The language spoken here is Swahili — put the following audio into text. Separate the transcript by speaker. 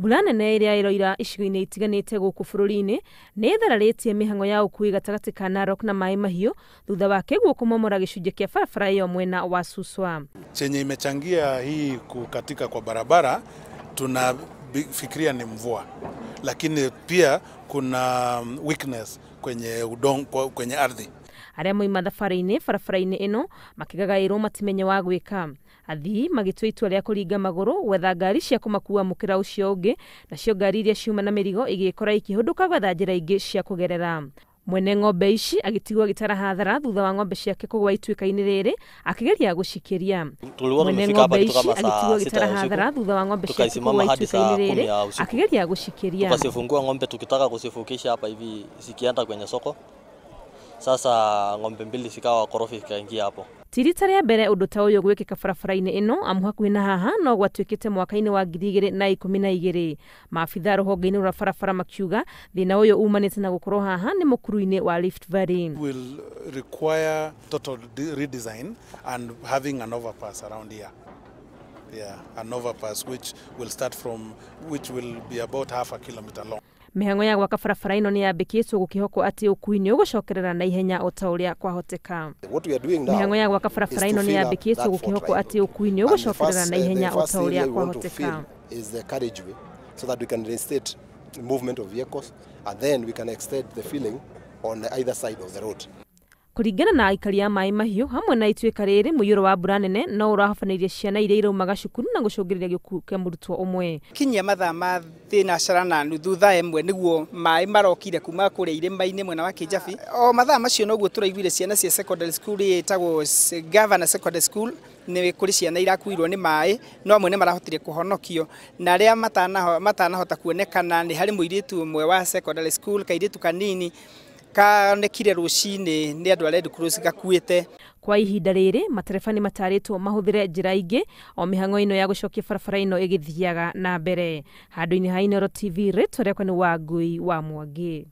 Speaker 1: Mbura nene iria iroira icigo-inĩ itiganĩte gũkũ bũrũri-inĩ nĩ ĩthararĩtie mĩhang'o ya ukui gatagatĩ ka Narok na Mai Mahiu thutha wa kĩguũ kũmomora gĩcunjĩ kĩa barabara ĩyo mwena wa Suswa.
Speaker 2: Chenye imechangia hii kukatika kwa barabara tunafikiria ni mvua, lakini pia kuna weakness kwenye udongo, kwenye ardhi.
Speaker 1: Arĩa moima thabarĩ-inĩ barabara-inĩ ĩno makĩgagaĩrwo matimenye wa gwĩka. Athii magĩtua itua rĩa kũringa magũrũ gwetha ngari cia kũmakua mũkĩra ũcio ũngĩ, nacio ngari iria ciuma na mĩrigo igĩkora ikĩhũndũka gwetha njĩra ingĩ cia kũgerera. Mwene ng'ombe ici agĩtigwo gĩtara Hathara thutha wa ng'ombe ciake kũgwa ituika-inĩ rĩrĩ akĩgeria gũcikĩria. Mwene ng'ombe ici agĩtigwo gĩtara Hathara thutha wa ng'ombe ciake kũgwa ituika-inĩ rĩrĩ akĩgeria gũcikĩria.
Speaker 3: Tukasifungua ng'ombe tukitaka kusifukisha hapa hivi zikienda kwenye soko. Sasa ng'ombe mbili zikawa korofi ikaingia hapo.
Speaker 1: Tirita rĩa mbere ũndũ ta ũyũ gwĩkĩka barabara-inĩ ĩno amu hakuhĩ na haha no gwatuĩkĩte mwaka-inĩ wa 2012. Maabitha rũhonge-inĩ rwa barabara makiuga thĩna ũyũ umanĩte na gũkorwo haha nĩ mũkuru-inĩ wa Rift Valley.
Speaker 2: Will require total redesign and having an overpass around here. Yeah, an overpass which will be about half a kilometer long.
Speaker 1: Mihango ya gwaka barabara ĩno nĩ yambĩkĩtwo gũkĩhokwo atĩ ukui nĩ ũgũcokerera na ihenya o ta ũrĩa kwahoteka. Mihango ya gwaka barabara ĩno nĩ yambĩkĩtwo gũkĩhokwo atĩ ukui nĩ ũgũcokerera na ihenya o ta ũrĩa kwahoteka.
Speaker 4: Is the carriageway so that we can reinstate the movement of vehicles and then we can extend the filling on either side of the road.
Speaker 1: Kũringana na aikari a Mai Mahiu hamwe na ituika rĩrĩ mũiyũro wa mbura nene no ũrahobanĩria ciana iria iraumaga cukuru na gũcũngĩrĩria gĩkuũ kĩa mũrutwo ũmwe.
Speaker 5: Kinyia mathaa ma thinacara na nuthu thaa ĩmwe nĩguo maĩ marokire kuma kũrĩa irĩma-inĩ mwena wa Kĩjabi. O mathaa macio noguo tũraiguire ciana cia secondary school ĩtagwo Governor Secondary School nĩ kũrĩ ciana irakuirwo nĩ maĩ no amwe nĩ marahotire kũhonokio na arĩa matanahota kuonekana nĩ harĩ mũirĩtu ũmwe wa secondary school kairĩtu kanini kaonekire rũcinĩ nĩ andũ a Red Cross gakuĩte.
Speaker 1: Kwa ihinda rĩrĩ matereba nĩ matarĩtwo mahũthĩre njĩra ingĩ o mĩhang'o ĩno ya gũcokia barabara ĩno ĩgĩthiaga na mbere. Handũ-inĩ ha Inooro TV rĩtwa rĩakwa nĩ Wangui wa Mwangi.